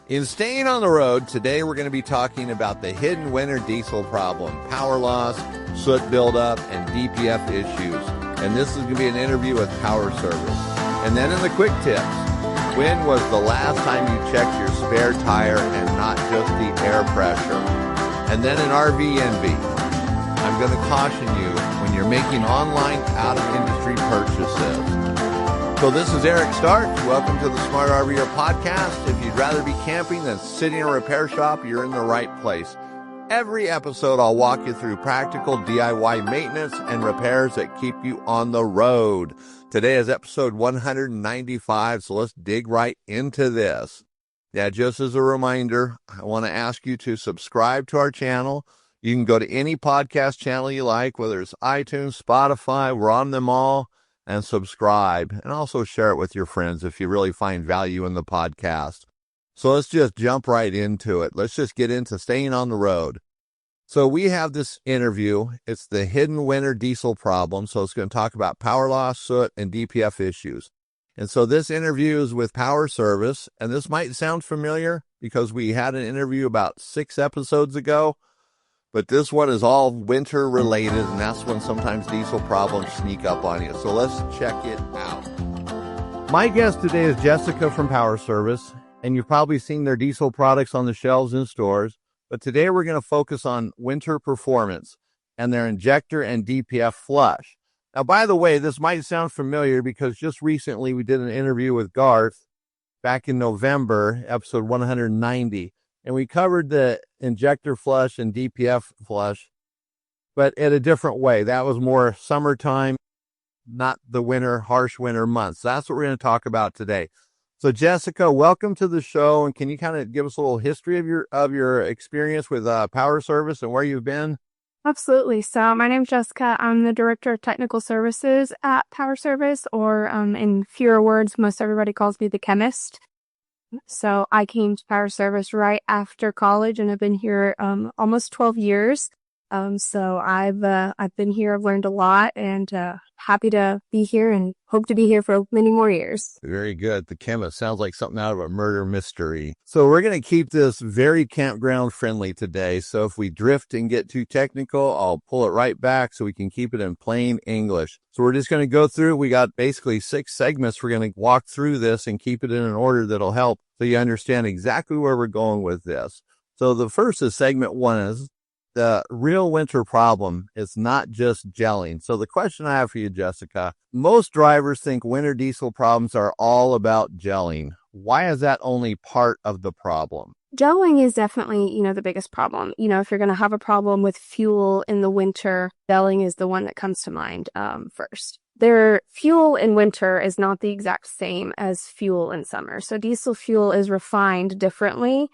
In Staying on the Road, today we're going to be talking about the hidden winter diesel problem, power loss, soot buildup, and DPF issues. And this is going to be an interview with Power Service. And then in the quick tips, when was the last time you checked your spare tire and not just the air pressure? And then in RV Envy, I'm going to caution you when you're making online out-of-industry purchases. So this is Eric Stark. Welcome to the Smart RVer podcast. If you'd rather be camping than sitting in a repair shop, you're in the right place. Every episode, I'll walk you through practical DIY maintenance and repairs that keep you on the road. Today is episode 195, so let's dig right into this. Yeah, just as a reminder, I want to ask you to subscribe to our channel. You can go to any podcast channel you like, whether it's iTunes, Spotify, we're on them all. And subscribe, and also share it with your friends if you really find value in the podcast. So let's just jump right into it. Let's just get into staying on the road. So we have this interview. It's the hidden winter diesel problem. So it's going to talk about power loss, soot, and DPF issues. And so this interview is with Power Service, and this might sound familiar because we had an interview about 6 episodes ago. But this one is all winter related, and that's when sometimes diesel problems sneak up on you. So let's check it out. My guest today is Jessica from Power Service, and you've probably seen their diesel products on the shelves in stores. But today we're going to focus on winter performance and their injector and DPF flush. Now, by the way, this might sound familiar because just recently we did an interview with Garth back in November, episode 190. And we covered the injector flush and DPF flush, but in a different way. That was more summertime, not the winter, harsh winter months. That's what we're going to talk about today. So Jessica, welcome to the show. And can you kind of give us a little history of your experience with Power Service and where you've been? Absolutely. So my name's Jessica. I'm the Director of Technical Services at Power Service, or in fewer words, most everybody calls me the chemist. So I came to Power Service right after college and have been here almost 12 years. So I've been here, I've learned a lot, and happy to be here and hope to be here for many more years. Very good. The chemist sounds like something out of a murder mystery. So we're going to keep this very campground friendly today. So if we drift and get too technical, I'll pull it right back so we can keep it in plain English. So we're just going to go through. We got basically 6 segments. We're going to walk through this and keep it in an order that'll help so you understand exactly where we're going with this. So the first is segment 1 is the real winter problem is not just gelling. So the question I have for you, Jessica, most drivers think winter diesel problems are all about gelling. Why is that only part of the problem? Gelling is definitely, the biggest problem. If you're going to have a problem with fuel in the winter, gelling is the one that comes to mind first. Their fuel in winter is not the exact same as fuel in summer. So diesel fuel is refined differently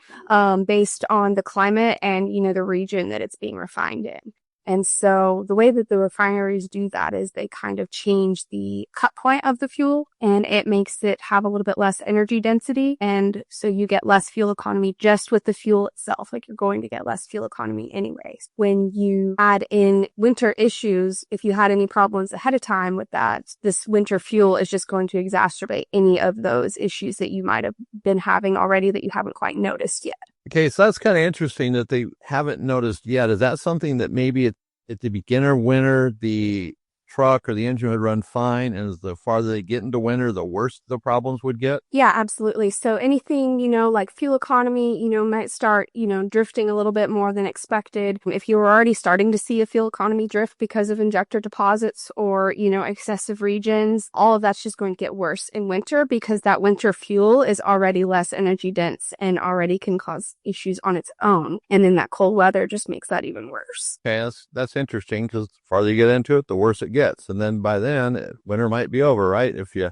based on the climate and, the region that it's being refined in. And so the way that the refineries do that is they kind of change the cut point of the fuel, and it makes it have a little bit less energy density. And so you get less fuel economy just with the fuel itself. Like, you're going to get less fuel economy anyways. When you add in winter issues, if you had any problems ahead of time with that, this winter fuel is just going to exacerbate any of those issues that you might have been having already that you haven't quite noticed yet. Okay, so that's kind of interesting that they haven't noticed yet. Is that something that maybe at the beginner of winter, the truck or the engine would run fine, and as the farther they get into winter, the worse the problems would get? Yeah, absolutely. So anything, like fuel economy, might start, drifting a little bit more than expected. If you were already starting to see a fuel economy drift because of injector deposits or, excessive regions, all of that's just going to get worse in winter because that winter fuel is already less energy dense and already can cause issues on its own. And then that cold weather just makes that even worse. Okay, that's interesting because the farther you get into it, the worse it gets. And then by then, winter might be over, right? If you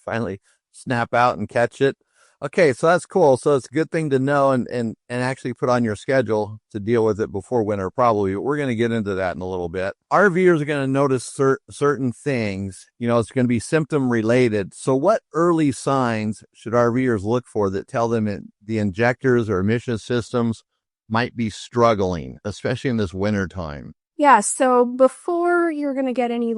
finally snap out and catch it. Okay, so that's cool. So it's a good thing to know and actually put on your schedule to deal with it before winter, probably. But we're going to get into that in a little bit. RVers are going to notice certain things. It's going to be symptom related. So what early signs should RVers look for that tell them the injectors or emission systems might be struggling, especially in this winter time? Yeah, so before you're going to get any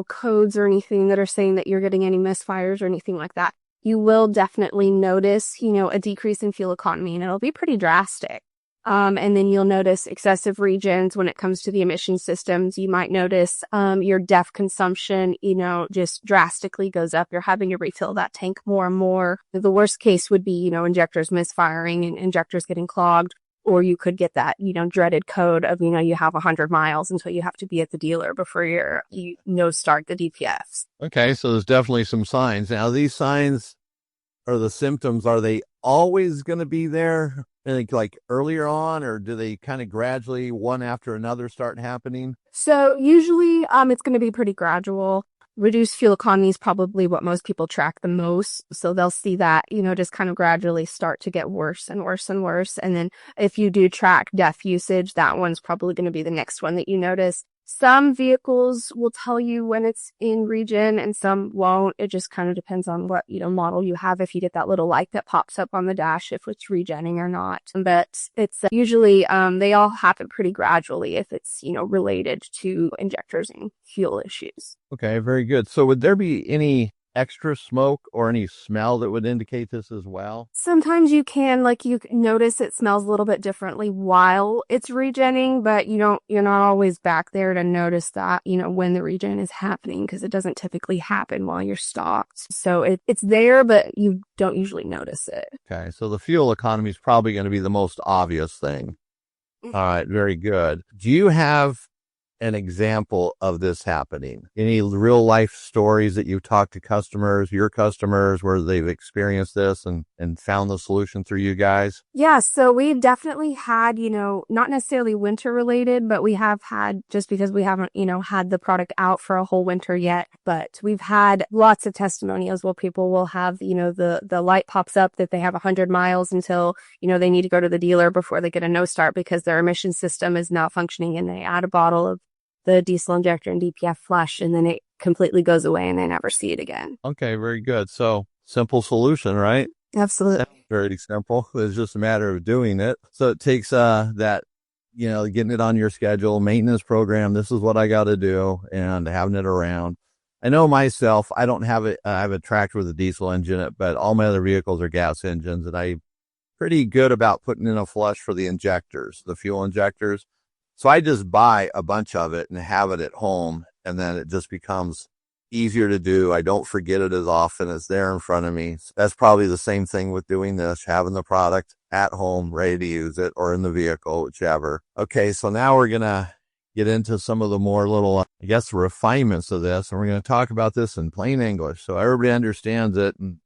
codes or anything that are saying that you're getting any misfires or anything like that, you will definitely notice, a decrease in fuel economy, and it'll be pretty drastic. And then you'll notice excessive regions when it comes to the emission systems. You might notice your DEF consumption, just drastically goes up. You're having to refill that tank more and more. The worst case would be, injectors misfiring and injectors getting clogged. Or you could get that, dreaded code of, you have 100 miles until you have to be at the dealer before you start the DPFs. Okay, so there's definitely some signs. Now, these signs or the symptoms, are they always going to be there like earlier on, or do they kind of gradually one after another start happening? So usually it's going to be pretty gradual. Reduced fuel economy is probably what most people track the most. So they'll see that, just kind of gradually start to get worse and worse and worse. And then if you do track DEF usage, that one's probably going to be the next one that you notice. Some vehicles will tell you when it's in regen and some won't. It just kind of depends on what, model you have. If you get that little light that pops up on the dash, if it's regenning or not. But it's usually, they all happen pretty gradually if it's, related to injectors and fuel issues. Okay, very good. So would there be any extra smoke or any smell that would indicate this as well? Sometimes you can notice it smells a little bit differently while it's regenning, but you're not always back there to notice that, when the regen is happening, because it doesn't typically happen while you're stocked. So it's there, but you don't usually notice it. Okay, so the fuel economy is probably going to be the most obvious thing. All right, very good. Do you have an example of this happening? Any real life stories that you've talked to your customers, where they've experienced this and found the solution through you guys? Yeah, so we definitely had, not necessarily winter related, but we have had, just because we haven't, had the product out for a whole winter yet, but we've had lots of testimonials where people will have, the light pops up that they have 100 miles until, they need to go to the dealer before they get a no start because their emission system is not functioning, and they add a bottle of the diesel injector and DPF flush, and then it completely goes away and they never see it again. Okay, very good. So simple solution, right? Absolutely. Very simple. It's just a matter of doing it. So it takes that, getting it on your schedule, maintenance program. This is what I got to do, and having it around. I know myself, I don't have it. I have a tractor with a diesel engine in it, but all my other vehicles are gas engines, and I'm pretty good about putting in a flush for the injectors, the fuel injectors. So I just buy a bunch of it and have it at home, and then it just becomes easier to do. I don't forget it as often. It's there in front of me. That's probably the same thing with doing this, having the product at home, ready to use it, or in the vehicle, whichever. Okay, so now we're going to get into some of the more little, refinements of this, and we're going to talk about this in plain English so everybody understands it and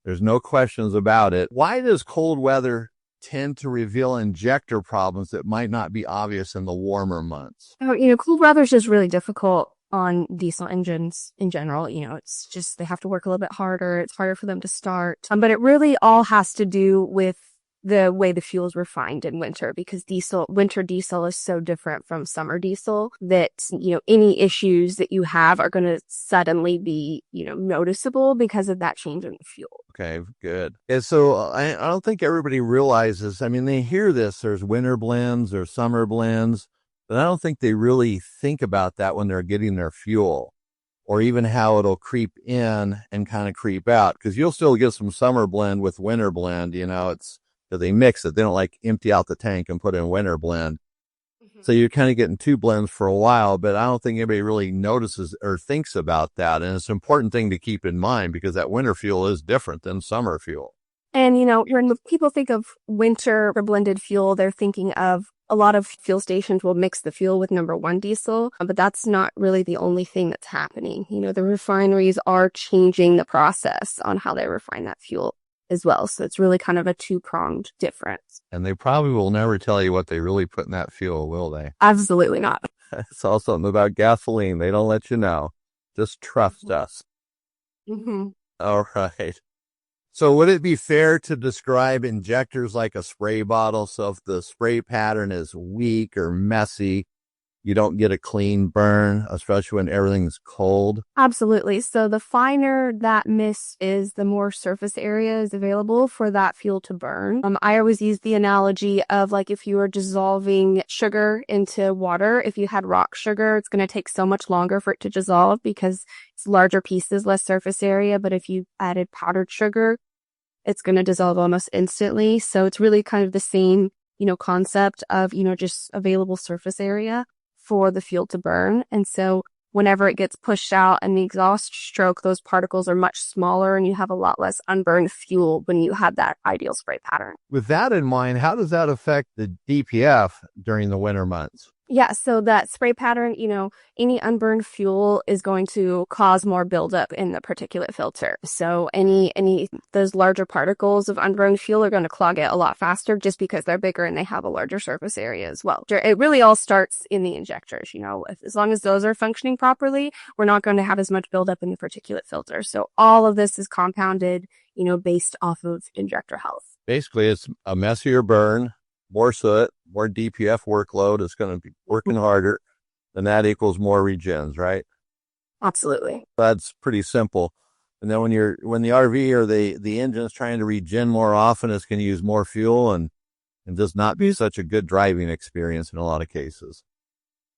there's no questions about it. Why does cold weather tend to reveal injector problems that might not be obvious in the warmer months? Cold weather is just really difficult on diesel engines in general. It's just, they have to work a little bit harder. It's harder for them to start. But it really all has to do with the way the fuel is refined in winter, because winter diesel is so different from summer diesel that, any issues that you have are going to suddenly be, noticeable because of that change in the fuel. Okay, good. And so I don't think everybody realizes, they hear this, there's winter blends, there's summer blends, but I don't think they really think about that when they're getting their fuel, or even how it'll creep in and kind of creep out, because you'll still get some summer blend with winter blend, it's, they mix it. They don't empty out the tank and put in winter blend. Mm-hmm. So you're kind of getting two blends for a while, but I don't think anybody really notices or thinks about that. And it's an important thing to keep in mind, because that winter fuel is different than summer fuel. And, when people think of winter or blended fuel, they're thinking of a lot of fuel stations will mix the fuel with number one diesel, but that's not really the only thing that's happening. The refineries are changing the process on how they refine that fuel as well. So it's really kind of a two-pronged difference. And they probably will never tell you what they really put in that fuel, will they? Absolutely not. It's all something about gasoline. They don't let you know. Just trust us. Mm-hmm. All right. So would it be fair to describe injectors like a spray bottle? So if the spray pattern is weak or messy, you don't get a clean burn, especially when everything's cold? Absolutely. So the finer that mist is, the more surface area is available for that fuel to burn. I always use the analogy of like if you were dissolving sugar into water, if you had rock sugar, it's going to take so much longer for it to dissolve because it's larger pieces, less surface area. But if you added powdered sugar, it's going to dissolve almost instantly. So it's really kind of the same, concept of, just available surface area for the fuel to burn. And so whenever it gets pushed out in the exhaust stroke, those particles are much smaller and you have a lot less unburned fuel when you have that ideal spray pattern. With that in mind, how does that affect the DPF during the winter months? Yeah, so that spray pattern, any unburned fuel is going to cause more buildup in the particulate filter. So those larger particles of unburned fuel are going to clog it a lot faster just because they're bigger and they have a larger surface area as well. It really all starts in the injectors, as long as those are functioning properly, we're not going to have as much buildup in the particulate filter. So all of this is compounded, based off of injector health. Basically, it's a messier burn, more soot, more DPF workload. It's going to be working harder. And that equals more regens, right? Absolutely. That's pretty simple. And then when the RV or the engine's trying to regen more often, it's going to use more fuel and just not be such a good driving experience in a lot of cases.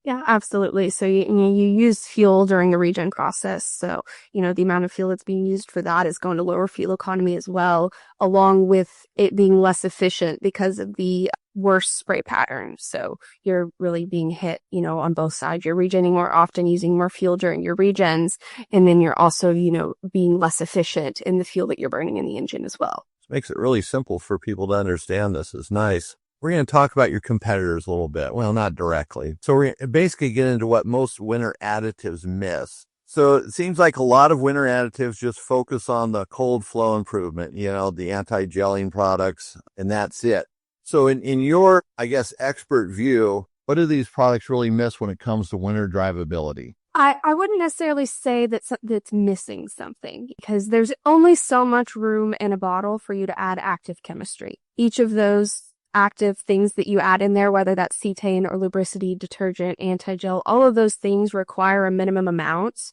Yeah, absolutely. So you use fuel during the regen process. So, the amount of fuel that's being used for that is going to lower fuel economy as well, along with it being less efficient because of the worse spray pattern. So you're really being hit, on both sides. You're regenning more often, using more fuel during your regens. And then you're also, being less efficient in the fuel that you're burning in the engine as well. It makes it really simple for people to understand this. It's nice. We're going to talk about your competitors a little bit. Well, not directly. So we're basically get into what most winter additives miss. So it seems like a lot of winter additives just focus on the cold flow improvement, the anti-gelling products, and that's it. So in your, I guess, expert view, what do these products really miss when it comes to winter drivability? I wouldn't necessarily say that's missing something because there's only so much room in a bottle for you to add active chemistry. Each of those active things that you add in there, whether that's cetane or lubricity, detergent, anti-gel, all of those things require a minimum amount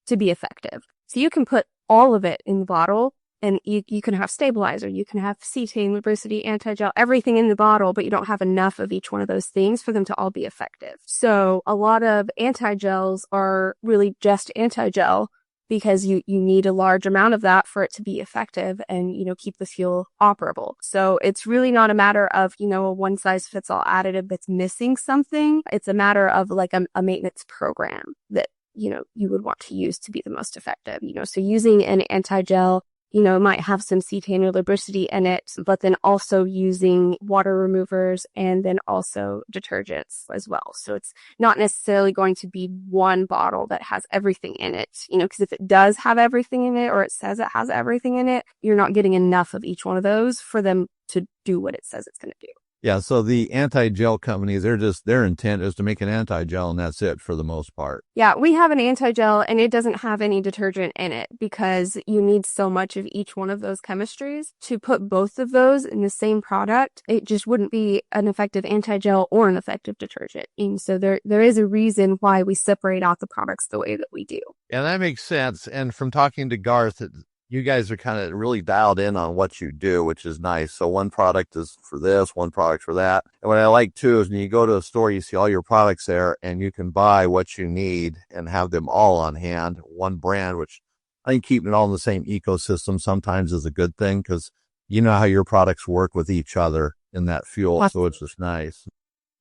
to be effective. So you can put all of it in the bottle and you can have stabilizer, you can have cetane, lubricity, anti-gel, everything in the bottle, but you don't have enough of each one of those things for them to all be effective. So a lot of anti-gels are really just anti-gel because you need a large amount of that for it to be effective and, keep the fuel operable. So it's really not a matter of, a one size fits all additive that's missing something. It's a matter of like a maintenance program that, you would want to use to be the most effective, so using an anti-gel, might have some cetane or lubricity in it, but then also using water removers and then also detergents as well. So it's not necessarily going to be one bottle that has everything in it, because if it does have everything in it or it says it has everything in it, you're not getting enough of each one of those for them to do what it says it's going to do. Yeah, so the anti-gel companies, their intent is to make an anti-gel and that's it for the most part. Yeah, we have an anti-gel and it doesn't have any detergent in it because you need so much of each one of those chemistries. To put both of those in the same product, it just wouldn't be an effective anti-gel or an effective detergent. And so there is a reason why we separate out the products the way that we do. Yeah, that makes sense. And from talking to Garth, you guys are kind of really dialed in on what you do, which is nice. So one product is for this, one product for that. And what I like too is when you go to a store, you see all your products there and you can buy what you need and have them all on hand, one brand, which I think keeping it all in the same ecosystem sometimes is a good thing because you know how your products work with each other in that fuel. So it's just nice.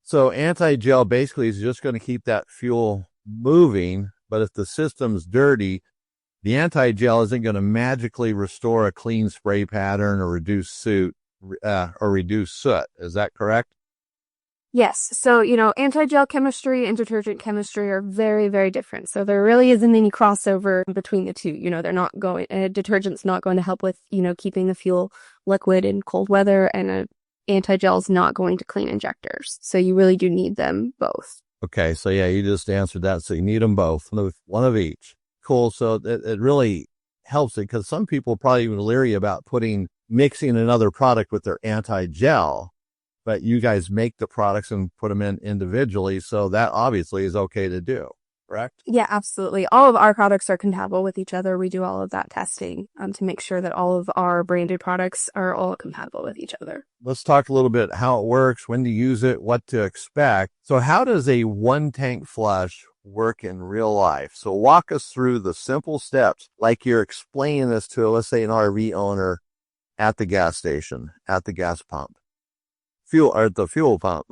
So anti-gel basically is just going to keep that fuel moving. But if the system's dirty, the anti-gel isn't going to magically restore a clean spray pattern or reduce soot. Is that correct? Yes. So, anti-gel chemistry and detergent chemistry are very, very different. So there really isn't any crossover between the two. Detergent's not going to help with, keeping the fuel liquid in cold weather, and anti-gel is not going to clean injectors. So you really do need them both. Okay. So yeah, you just answered that. So you need them both, one of each. Cool. So it really helps it because some people are probably even leery about mixing another product with their anti-gel. but you guys make the products and put them in individually. So that obviously is okay to do, correct? Yeah, absolutely. All of our products are compatible with each other. We do all of that testing to make sure that all of our branded products are all compatible with each other. Let's talk a little bit how it works, when to use it, what to expect. So how does a one tank flush work in real life? So walk us through the simple steps, like you're explaining this to, let's say, an RV owner at the gas station, at the gas pump. At the fuel pump.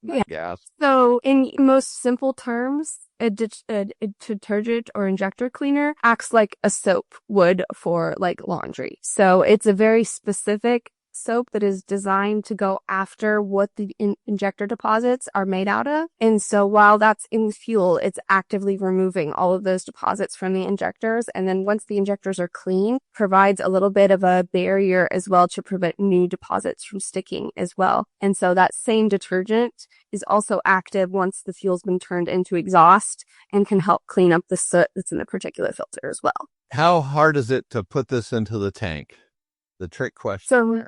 Yeah. Gas. So in most simple terms, a detergent or injector cleaner acts like a soap would for like laundry. So it's a very specific soap that is designed to go after what the injector deposits are made out of. And so while that's in fuel, it's actively removing all of those deposits from the injectors. And then once the injectors are clean, provides a little bit of a barrier as well to prevent new deposits from sticking as well. And so that same detergent is also active once the fuel's been turned into exhaust and can help clean up the soot that's in the particulate filter as well. How hard is it to put this into the tank? The trick question. So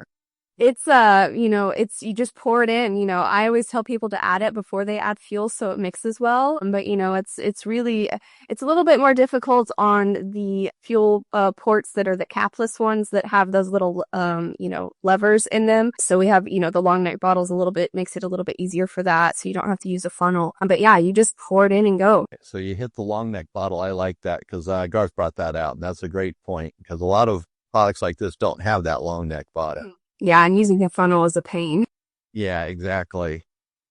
it's, you just pour it in. I always tell people to add it before they add fuel so it mixes well. But, it's a little bit more difficult on the fuel ports that are the capless ones that have those little, levers in them. So we have, the long neck bottles makes it a little bit easier for that. So you don't have to use a funnel. But yeah, you just pour it in and go. So you hit the long neck bottle. I like that because Garth brought that out. And that's a great point because a lot of products like this don't have that long neck bottle. Yeah, and using a funnel is a pain. Yeah, exactly.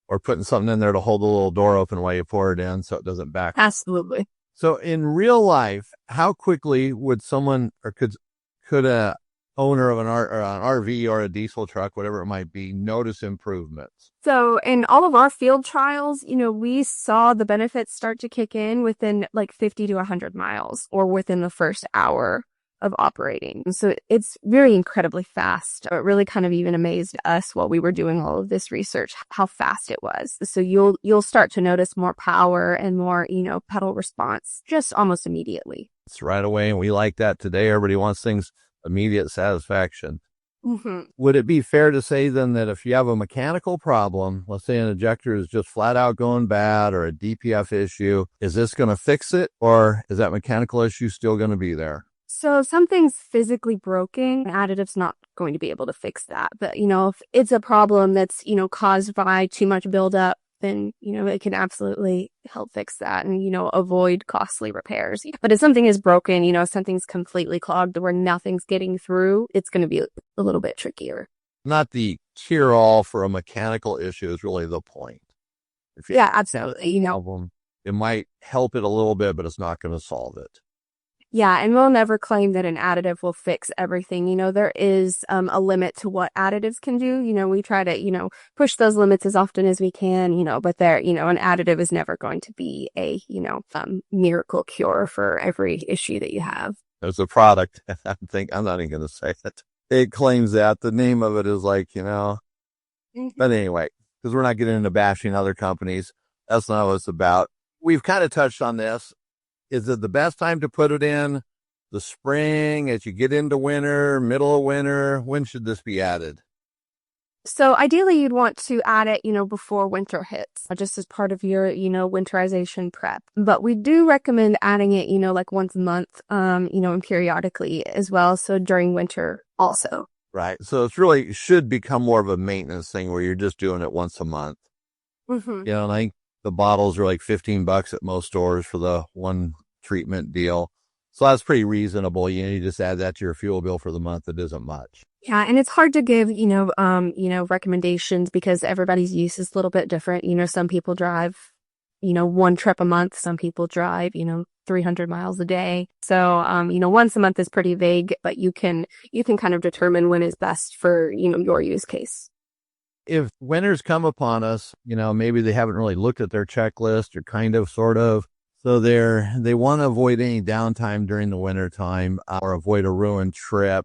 Or putting something in there to hold the little door open while you pour it in so it doesn't back. Absolutely. So in real life, how quickly would someone or could a owner of an RV or a diesel truck, whatever it might be, notice improvements? So in all of our field trials, we saw the benefits start to kick in within like 50 to 100 miles or within the first hour of operating. So it's very incredibly fast. It really kind of even amazed us while we were doing all of this research, how fast it was. So you'll start to notice more power and more, pedal response just almost immediately. It's right away. And we like that today. Everybody wants things immediate satisfaction. Mm-hmm. Would it be fair to say then that if you have a mechanical problem, let's say an injector is just flat out going bad or a DPF issue, is this going to fix it or is that mechanical issue still going to be there? So if something's physically broken, an additive's not going to be able to fix that. But, if it's a problem that's, caused by too much buildup, then, it can absolutely help fix that and, avoid costly repairs. But if something is broken, if something's completely clogged where nothing's getting through, it's going to be a little bit trickier. Not the cure-all for a mechanical issue is really the point. Yeah, absolutely. Problem, it might help it a little bit, but it's not going to solve it. Yeah, and we'll never claim that an additive will fix everything. There is a limit to what additives can do. We try to, push those limits as often as we can, but an additive is never going to be a, miracle cure for every issue that you have. There's a product, I'm not even going to say it. It claims that the name of it is like, Mm-hmm. But anyway, because we're not getting into bashing other companies. That's not what it's about. We've kind of touched on this. Is it the best time to put it in? The spring, as you get into winter, middle of winter? When should this be added? So ideally you'd want to add it, before winter hits, just as part of your, winterization prep. But we do recommend adding it, like once a month, and periodically as well. So during winter also. Right. So it should become more of a maintenance thing where you're just doing it once a month. Mm-hmm. And I think the bottles are like $15 at most stores for the one treatment deal. So that's pretty reasonable. You just add that to your fuel bill for the month. It isn't much. Yeah, and it's hard to give, recommendations because everybody's use is a little bit different. Some people drive, one trip a month. Some people drive, 300 miles a day. So, once a month is pretty vague, but you can kind of determine when is best for, your use case. If winters come upon us, maybe they haven't really looked at their checklist or kind of, sort of. So they want to avoid any downtime during the winter time or avoid a ruined trip.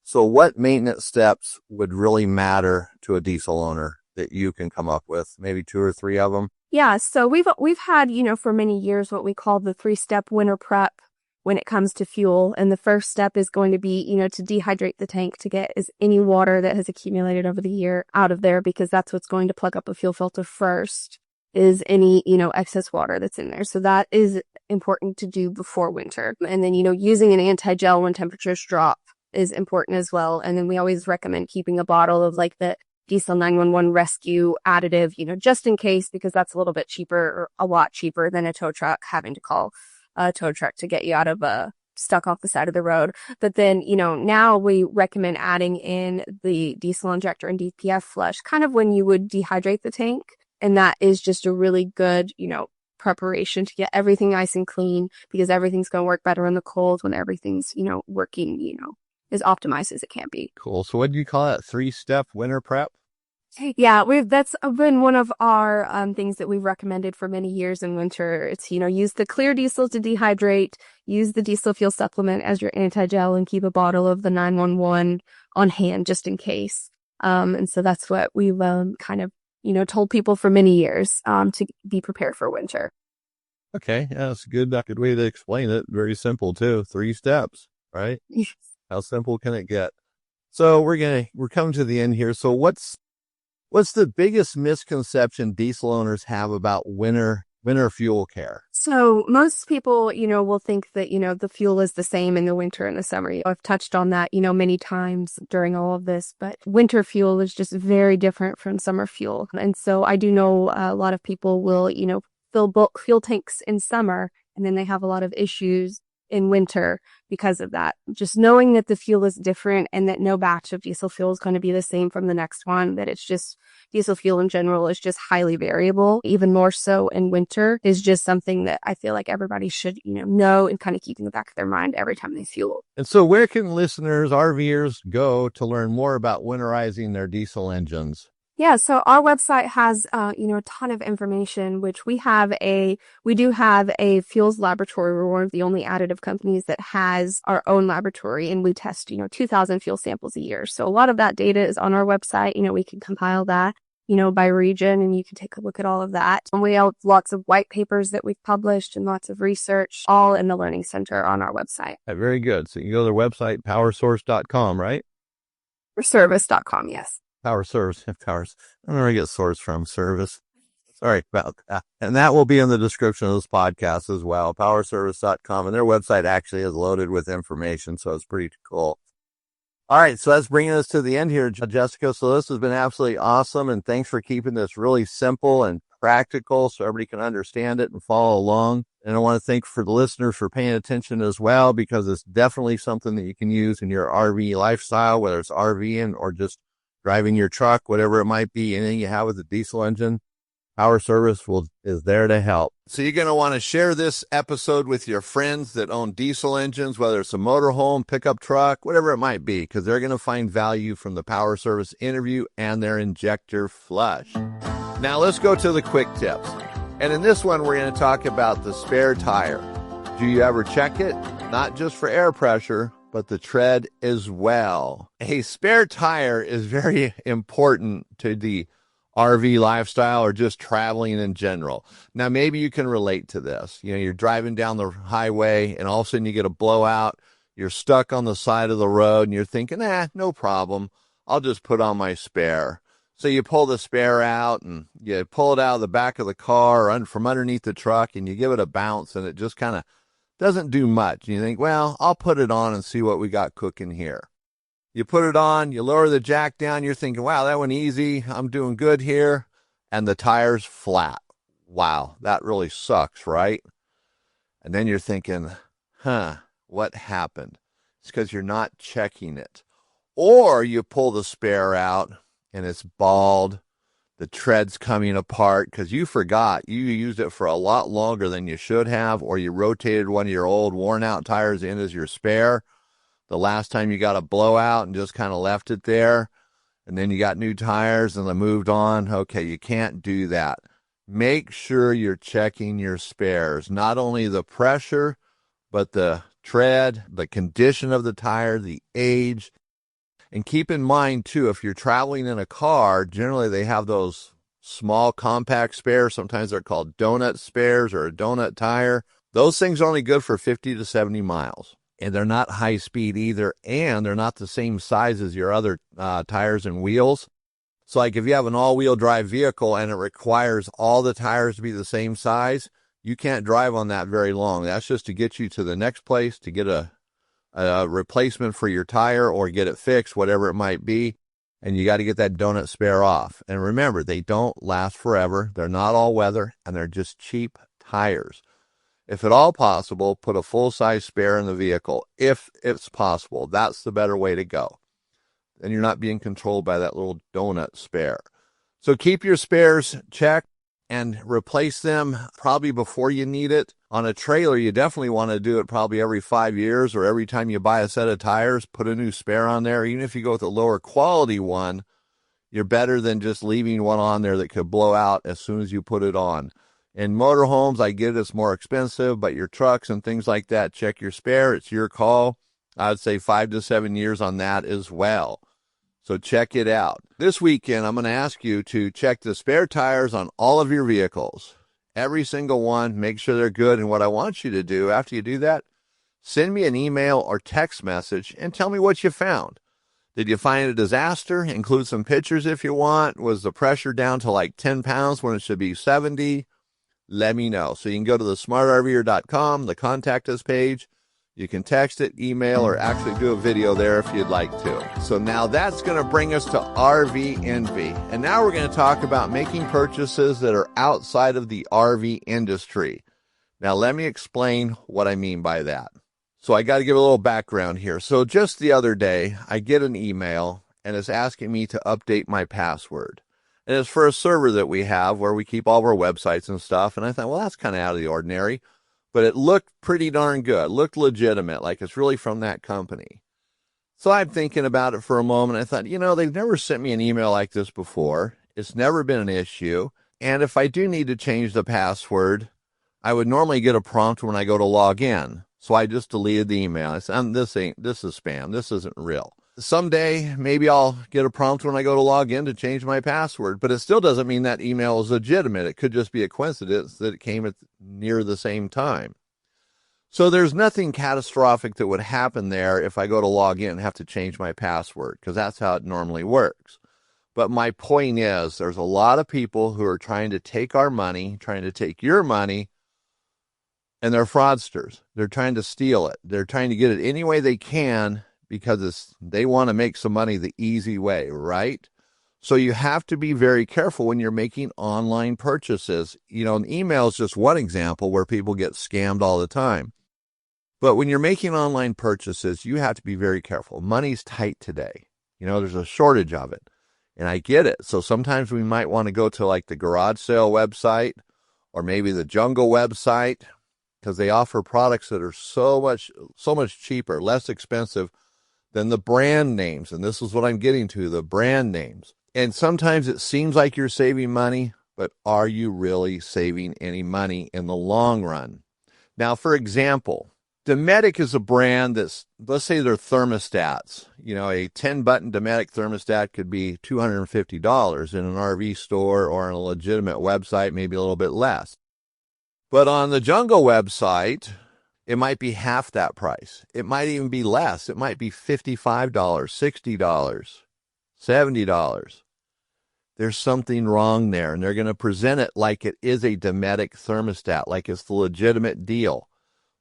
So what maintenance steps would really matter to a diesel owner that you can come up with? Maybe 2 or 3 of them? Yeah. So we've had, for many years what we call the 3-step winter prep, when it comes to fuel. And the first step is going to be, to dehydrate the tank to get any water that has accumulated over the year out of there, because that's what's going to plug up a fuel filter first, is any, excess water that's in there. So that is important to do before winter. And then, using an anti-gel when temperatures drop is important as well. And then we always recommend keeping a bottle of like the Diesel 911 rescue additive, just in case, because that's a little bit cheaper, or a lot cheaper than a tow truck, having to call a tow truck to get you out of stuck off the side of the road. But then, now we recommend adding in the diesel injector and DPF flush kind of when you would dehydrate the tank. And that is just a really good, preparation to get everything nice and clean, because everything's going to work better in the cold when everything's, working, as optimized as it can be. Cool. So what do you call it? 3-step winter prep? Yeah, that's been one of our things that we've recommended for many years in winter. It's, use the clear diesel to dehydrate, use the diesel fuel supplement as your anti-gel, and keep a bottle of the 911 on hand just in case. And so that's what we've kind of, told people for many years to be prepared for winter. Okay. Yeah, that's a good way to explain it. Very simple too. 3 steps, right? Yes. How simple can it get? So we're coming to the end here. So what's the biggest misconception diesel owners have about winter fuel care? So most people, will think that, the fuel is the same in the winter and the summer. I've touched on that, many times during all of this, but winter fuel is just very different from summer fuel. And so I do know a lot of people will, fill bulk fuel tanks in summer, and then they have a lot of issues in winter because of that. Just knowing that the fuel is different, and that no batch of diesel fuel is going to be the same from the next one, that it's just diesel fuel in general is just highly variable, even more so in winter, is just something that I feel like everybody should, know and kind of keep in the back of their mind every time they fuel. And so where can listeners, RVers, go to learn more about winterizing their diesel engines? Yeah, so our website has, a ton of information, which we do have a fuels laboratory. We're one of the only additive companies that has our own laboratory, and we test, 2,000 fuel samples a year. So a lot of that data is on our website. We can compile that, by region, and you can take a look at all of that. And we have lots of white papers that we've published and lots of research, all in the Learning Center on our website. Very good. So you can go to their website, powersource.com, right? Or service.com, yes. Power Service. I don't know where I get source from. Service. Sorry about that. And that will be in the description of this podcast as well. Powerservice.com. And their website actually is loaded with information, so it's pretty cool. All right, so that's bringing us to the end here, Jessica. So this has been absolutely awesome, and thanks for keeping this really simple and practical so everybody can understand it and follow along. And I want to thank for the listeners for paying attention as well, because it's definitely something that you can use in your RV lifestyle, whether it's RVing or just driving your truck, whatever it might be, anything you have with a diesel engine, Power Service is there to help. So you're going to want to share this episode with your friends that own diesel engines, whether it's a motorhome, pickup truck, whatever it might be, because they're going to find value from the Power Service interview and their injector flush. Now let's go to the quick tips. And in this one, we're going to talk about the spare tire. Do you ever check it? Not just for air pressure, but the tread as well. A spare tire is very important to the RV lifestyle or just traveling in general. Now, maybe you can relate to this. You're driving down the highway and all of a sudden you get a blowout. You're stuck on the side of the road and you're thinking, no problem. I'll just put on my spare. So you pull the spare out and you pull it out of the back of the car or from underneath the truck and you give it a bounce and it just kind of doesn't do much. And you think, well, I'll put it on and see what we got cooking here. You put it on, you lower the jack down, you're thinking, wow, that went easy. I'm doing good here. And the tire's flat. Wow, that really sucks, right? And then you're thinking, what happened? It's because you're not checking it. Or you pull the spare out and it's bald. The tread's coming apart because you forgot you used it for a lot longer than you should have, or you rotated one of your old worn out tires in as your spare the last time you got a blowout and just kind of left it there. And then you got new tires and they moved on. Okay, you can't do that. Make sure you're checking your spares, not only the pressure, but the tread, the condition of the tire, the age. And keep in mind, too, if you're traveling in a car, generally they have those small compact spares. Sometimes they're called donut spares or a donut tire. Those things are only good for 50 to 70 miles. And they're not high speed either, and they're not the same size as your other tires and wheels. So like if you have an all-wheel drive vehicle and it requires all the tires to be the same size, you can't drive on that very long. That's just to get you to the next place, to get a replacement for your tire or get it fixed, whatever it might be. And you got to get that donut spare off. And remember, they don't last forever. They're not all weather, and they're just cheap tires. If at all possible, put a full-size spare in the vehicle. If it's possible, that's the better way to go. And you're not being controlled by that little donut spare. So keep your spares checked and replace them probably before you need it. On a trailer, you definitely want to do it probably every 5 years, or every time you buy a set of tires, put a new spare on there. Even if you go with a lower quality one, you're better than just leaving one on there that could blow out as soon as you put it on. In motorhomes, I get it's more expensive, but your trucks and things like that, check your spare. It's your call. I would say 5 to 7 years on that as well. So check it out. This weekend, I'm going to ask you to check the spare tires on all of your vehicles. Every single one. Make sure they're good. And what I want you to do after you do that, send me an email or text message and tell me what you found. Did you find a disaster? Include some pictures if you want. Was the pressure down to like 10 pounds when it should be 70? Let me know. So you can go to the smartrver.com, the contact us page. You can text it, email, or actually do a video there if you'd like to. So now that's going to bring us to RV envy. And now we're going to talk about making purchases that are outside of the RV industry. Now let me explain what I mean by that. So I got to give a little background here. So just the other day, I get an email and it's asking me to update my password. And it's for a server that we have where we keep all of our websites and stuff. And I thought, well, that's kind of out of the ordinary. But it looked pretty darn good. It looked legitimate, like it's really from that company. So I'm thinking about it for a moment. I thought, they've never sent me an email like this before. It's never been an issue. And if I do need to change the password, I would normally get a prompt when I go to log in. So I just deleted the email. I said, this is spam. This isn't real. Someday, maybe I'll get a prompt when I go to log in to change my password, but it still doesn't mean that email is legitimate. It could just be a coincidence that it came at near the same time. So there's nothing catastrophic that would happen there if I go to log in and have to change my password, because that's how it normally works. But my point is, there's a lot of people who are trying to take our money, trying to take your money, and they're fraudsters. They're trying to steal it. They're trying to get it any way they can, because they want to make some money the easy way, right? So you have to be very careful when you're making online purchases. An email is just one example where people get scammed all the time. But when you're making online purchases, you have to be very careful. Money's tight today. There's a shortage of it. And I get it. So sometimes we might want to go to like the garage sale website or maybe the jungle website, because they offer products that are so much cheaper, less expensive than the brand names. And this is what I'm getting to, the brand names. And sometimes it seems like you're saving money, but are you really saving any money in the long run? Now, for example, Dometic is a brand that's, let's say they're thermostats. A 10-button Dometic thermostat could be $250 in an RV store or on a legitimate website, maybe a little bit less. But on the Jungle website, it might be half that price. It might even be less. It might be $55, $60, $70. There's something wrong there, and they're going to present it like it is a Dometic thermostat, like it's the legitimate deal.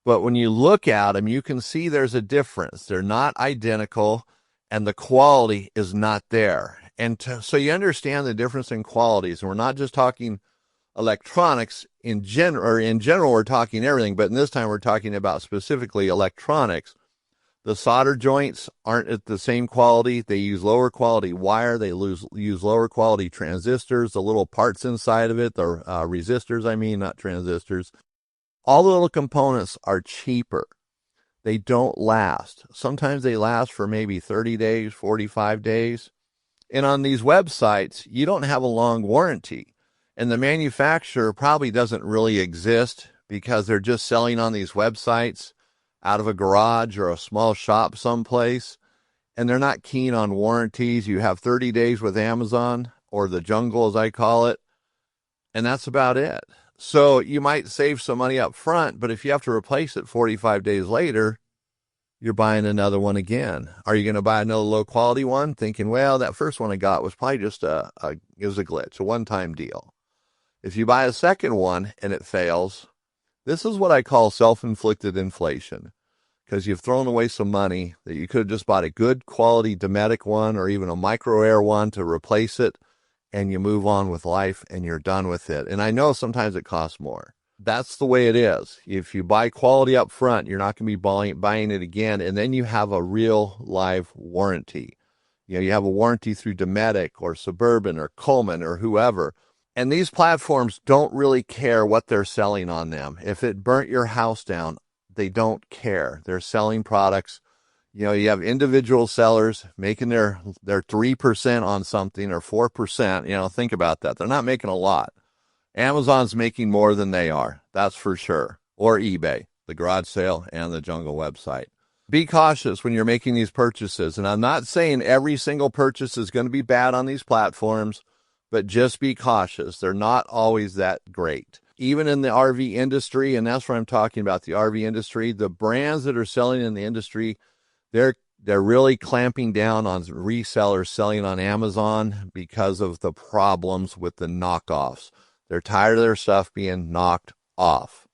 But when you look at them, you can see there's a difference. They're not identical, and the quality is not there. And so you understand the difference in qualities. And we're not just talking electronics in general, we're talking everything, but in this time we're talking about specifically electronics. The solder joints aren't at the same quality. They use lower quality wire. They use lower quality transistors, the little parts inside of it, the resistors, not transistors. All the little components are cheaper. They don't last. Sometimes they last for maybe 30 days, 45 days. And on these websites, you don't have a long warranty. And the manufacturer probably doesn't really exist because they're just selling on these websites out of a garage or a small shop someplace. And they're not keen on warranties. You have 30 days with Amazon, or the Jungle as I call it. And that's about it. So you might save some money up front, but if you have to replace it 45 days later, you're buying another one again. Are you going to buy another low quality one thinking, well, that first one I got was probably just it was a glitch, a one-time deal. If you buy a second one and it fails, this is what I call self-inflicted inflation, because you've thrown away some money that you could have just bought a good quality Dometic one or even a micro air one to replace it, and you move on with life and you're done with it. And I know sometimes it costs more. That's the way it is. If you buy quality up front, you're not going to be buying it again. And then you have a real live warranty. You have a warranty through Dometic or Suburban or Coleman or whoever. And these platforms don't really care what they're selling on them. If it burnt your house down, they don't care. They're selling products. You have individual sellers making their 3% on something or 4%. Think about that. They're not making a lot. Amazon's making more than they are. That's for sure. Or eBay, the garage sale and the jungle website. Be cautious when you're making these purchases. And I'm not saying every single purchase is going to be bad on these platforms, but just be cautious. They're not always that great. Even in the RV industry, and that's what I'm talking about, the RV industry, the brands that are selling in the industry, they're really clamping down on resellers selling on Amazon because of the problems with the knockoffs. They're tired of their stuff being knocked off.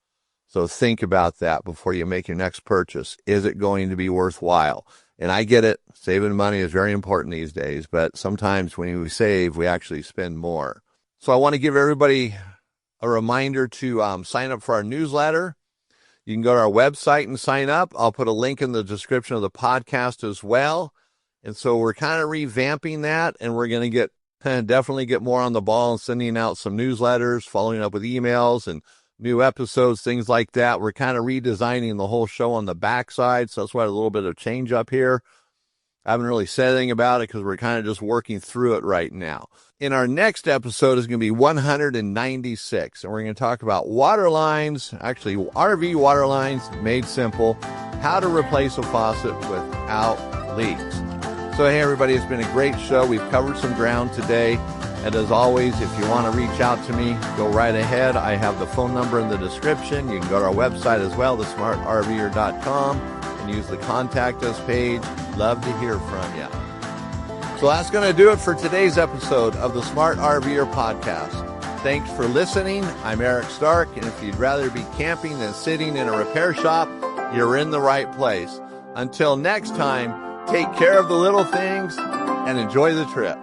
So think about that before you make your next purchase. Is it going to be worthwhile? And I get it. Saving money is very important these days, but sometimes when we save, we actually spend more. So I want to give everybody a reminder to sign up for our newsletter. You can go to our website and sign up. I'll put a link in the description of the podcast as well. And so we're kind of revamping that, and we're going to definitely get more on the ball and sending out some newsletters, following up with emails and new episodes, things like that. We're kind of redesigning the whole show on the backside, so that's why a little bit of change up here. I haven't really said anything about it because we're kind of just working through it right now. In our next episode is going to be 196, and we're going to talk about water lines, actually RV water lines made simple, how to replace a faucet without leaks. So, hey, everybody, it's been a great show. We've covered some ground today. And as always, if you want to reach out to me, go right ahead. I have the phone number in the description. You can go to our website as well, thesmartrver.com, and use the Contact Us page. Love to hear from you. So that's going to do it for today's episode of the Smart RVer podcast. Thanks for listening. I'm Eric Stark, and if you'd rather be camping than sitting in a repair shop, you're in the right place. Until next time, take care of the little things and enjoy the trip.